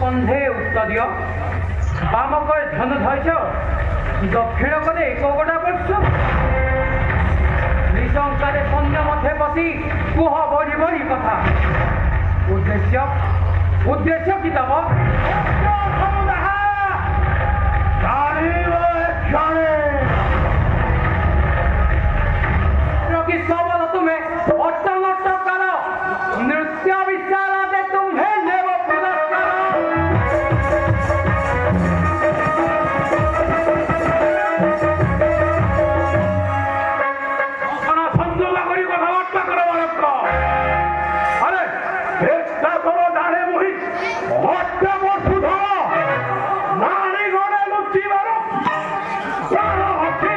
কন্ধে উত্তরীয় বামকরে ধনু ধৈর্য দক্ষিণ করে কগটা বর্ষ নিশঙ্কারে সন্ধ্যা মধ্যে বসি কুহ বড়ি বড়ি কথা উদ্দেশ্য উদ্দেশ্য কি তব कि सबल तुम्हें अट्टल करो नृत्य विशालादे तुम्हें देव पुरस्कार संजोगा करी कथाबार्ता करो बालक अरे চেষ্টা করো ডানে মুহি হত্যা বস্তু ধরো নারী ঘরে লুচি মারো প্রাণ হত্যা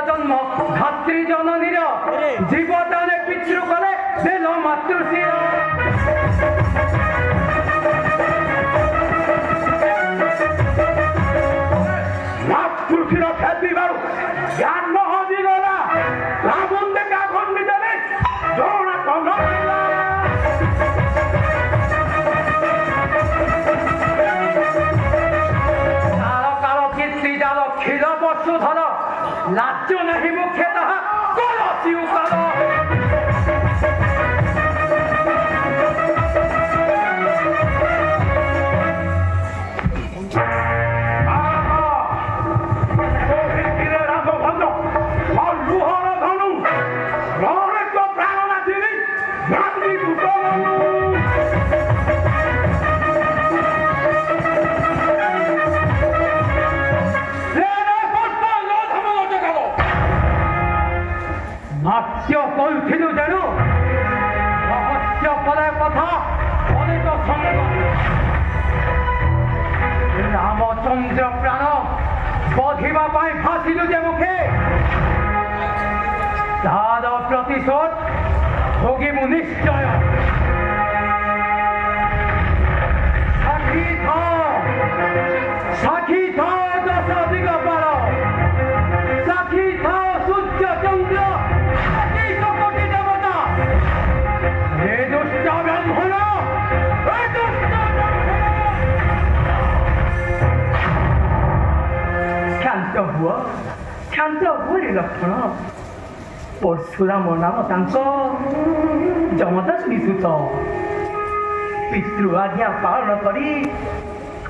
জন্ম ধাত্রী জননীর জীবদানে পিতৃ করে দিল মাতৃশির মাতৃশির খ্যাতি বারু জ্ঞান নহদি গলা রাবণ দেখে আগুন নিদেবে জোড়া কন্দ ক্ষীর বস্তু ধর লাজ্য নাহি মুখে তাহা কলসি উকাল লুহর ধনু প্রাণনা দিলি নাট্য কৌথিল যেন রহস্য পদের কথা অনেক সঙ্গ রামচন্দ্র প্রাণ বধিবা পাই ফাঁসিল যে মুখে তার প্রতিশোধ ভোগিমু নিশ্চয় সাক্ষী সাক্ষী দশ দিগ পার সাক্ষী সূর্য চন্দ্র କ୍ଷାନ୍ତ ହୁଏ ଲକ୍ଷଣ ପରଶୁରାମ ନାମ ତାଙ୍କ ଯମଦଗ୍ନି ସୁତ ପିତୃ ଆଜ୍ଞା ପାଳନ କରି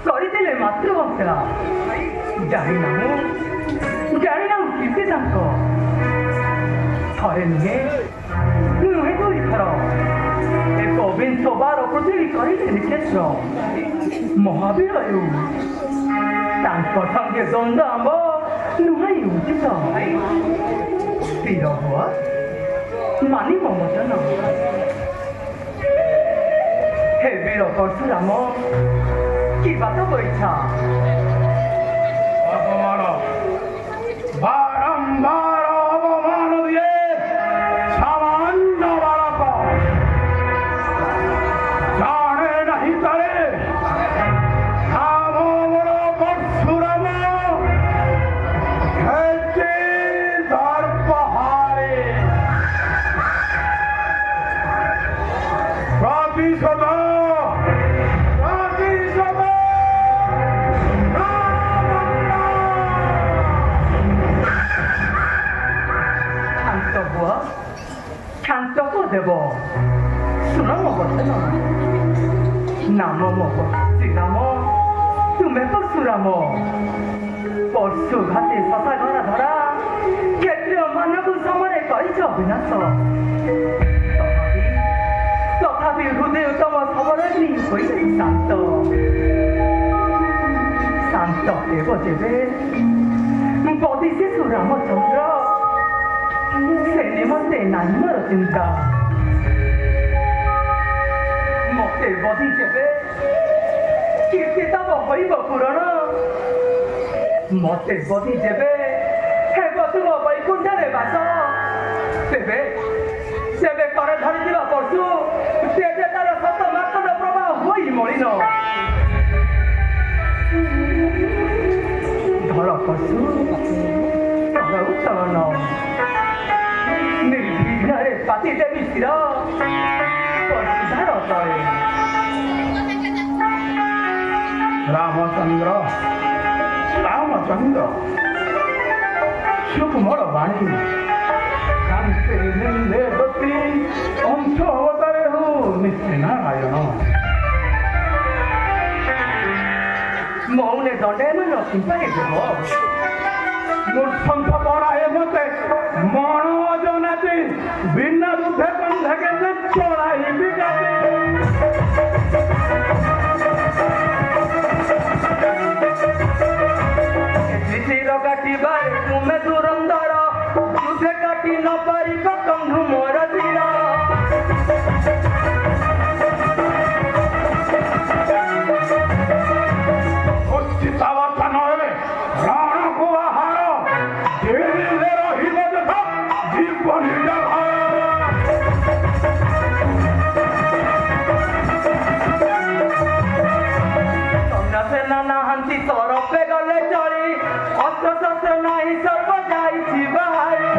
କରିଦେଲେ ମାତୃବଂଶା ଜାଣିନାହୁଁ କେତେ ତାଙ୍କ ଥରେ ନୁହେଁ ଦୁଇଥର ଏକ ବିଂଶ ବାର ପୃଥିବୀ କରିଲେ ନିକ୍ଷେତ୍ର ମହାବୀର ତାଙ୍କ ସଙ୍ଗେ ଦ୍ୱନ୍ଦ୍ୱ ଆମ୍ବ ନୁହାଇ ଉଚିତ ସ୍ଥିର ହୁଅ ମାନିବ ବଚନ ହେ ବୀର ପରଶୁରାମ କି ବାତ ଇଚ୍ଛା ଅପମାନ ବାରମ୍ବାର ଅପମାନ ଦିଏ ସାମାନ୍ୟ ବାଳକ ଜାଣେ ନାହିଁ ତାରେ দেব শুন ମୋ ବଚନ ନାମ ମୋ ଶ୍ରୀରାମ ତୁମେ ପରଶୁରାମ ପରଶୁ ଘାତେ ଶଶା ଘର ଧରା କ୍ଷେତ୍ରୀୟ ମାନଙ୍କୁ ସମରେ କରିଛ ବିନାଶ ତଥାପି ହୃଦୟ ତମ ସବରଗ୍ନି ହୋଇଛି ଶାନ୍ତ ଶାନ୍ତ ହେବ ଯେବେ ବଦି ଶିଶୁ ରାମଚନ୍ଦ୍ର ସେ ନିମନ୍ତେ ନାହିଁ ମୋର ଚିନ୍ତା ମତେ ବଧି ଯେବେ କୀର୍ତ୍ତି ତବ ହୋଇବ ପୂରଣ ମତେ ବଧି ଯେବେ ହେବ ତୁମ ବୈକୁଣ୍ଠରେ ବାସ ତେବେ ସେବେ କରେ ଧରିଥିବା ପଶୁ ତେବେ ତାର ସତ ମାତ୍ର ପ୍ରବାହ ହୋଇ ମଳିନ ଧର ପଶୁ ଚଳନ ନିର୍ବିଘ୍ନରେ ପାତି ଦେବି ଶିର ପଶୁଧାର ତଳେ ରାମଚନ୍ଦ୍ର ରାମଚନ୍ଦ୍ର ସୁକୁମଳ ବାଣୀ শান্তি নিন্দে গতি অংশ অবতারে হো নিশ্চয় নারায়ণ মৌনে দণ্ডে নয় চিন্তাকে দেব নৃশংস পড়ায় মতে মন অজনাতে বিনা দুধে বন্ধকে চড়াই বিকাতে কাটিবারে তুমি দুরন্দর যুদ্ধে কাটি ন পারিব কন্ধু মোর তীর উচিতাবস্থা নহে রণকু আহার ধীরে রহিব যথা জীবনী সেনা নাহান্তি তরফে গলে চলি অস্ত্র শস্ত্র নাই সর্ব যাইছি বাহারি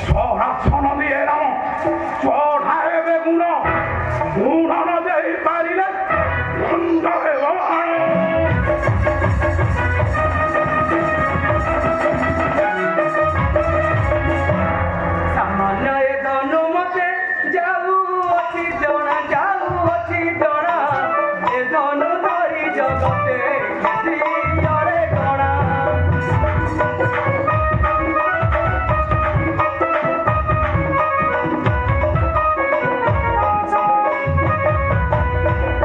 সংরক্ষণ দিয়ে রাম চড়ায় বেগুণ গুণ ন দেই পারিলে দণ্ড হেব সামান্য এ ধনু মতে যাও অতি জনা যাও অতি জনা এ ধনু ধরি জগতে রে গণা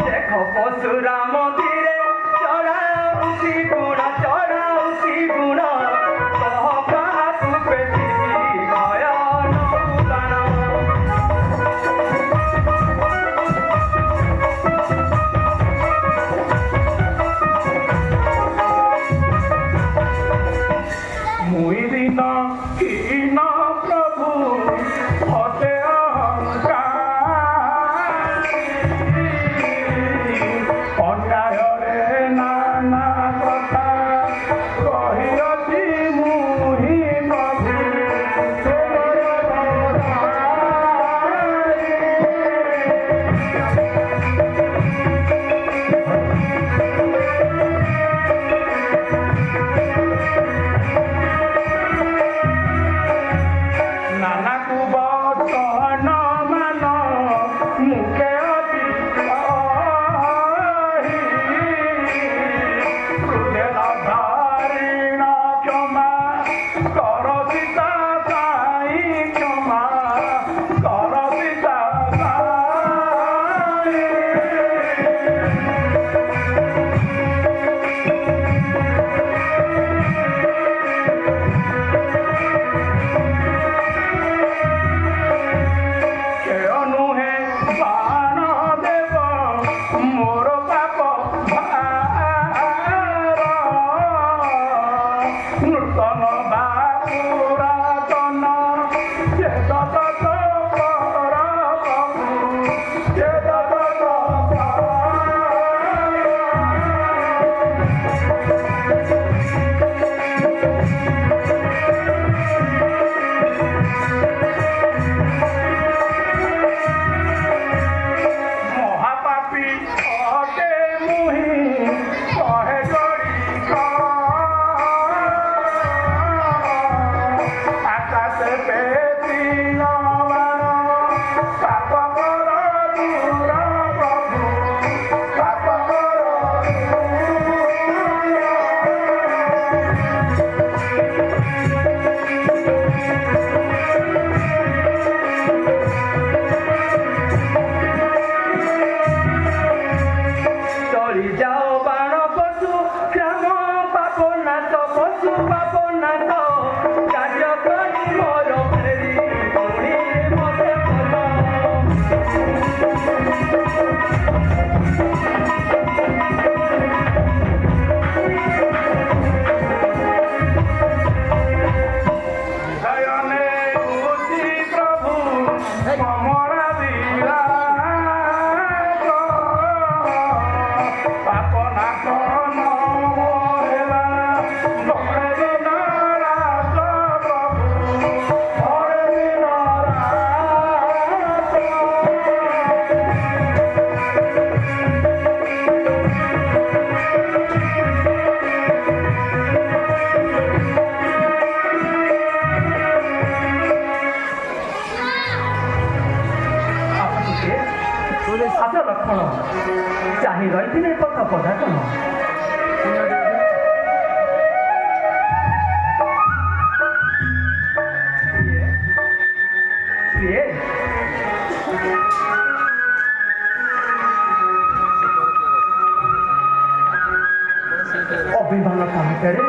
দেখো পশুরাম ধীরে চড়াউছি গুণ চড়াউছি গুণ কহ কাহাকু পৃথিবী ভয়ন উদান মুই দিন কি না প্রভু হতে অন্যায়রে নানা কথা কহিয়ছি মুহি প্রভু নানা কুবচন মান মুখে অতি ধারিণ ক্ষমা কর সীতা সাই ক্ষমা কর সীতা সাই কেউ নুহে বাণ দেব মোর পাপ ভার নূতন বা পুরাতন যে দত পর প্রভু যে দত মহাপাপী অটে মুহি কহে গড়ি আকাশে পেতি নমান পাপ কর দূর প্রভু পাপ কর চলি যাও বাণ পশু গ্রাম পাপ নাশ পশু পাপ নাশ কার্য করি মোর ফেরি পুনি মতে বল শয়নে বুঝি প্রভু কমলা দিলা ସାହସ ଲକ୍ଷଣ ଚାହିଁ ରହିଥିଲେ କଥା ପଦା କଣ ଅଭିମାନ କାହିଁରେ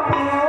ମୁଁ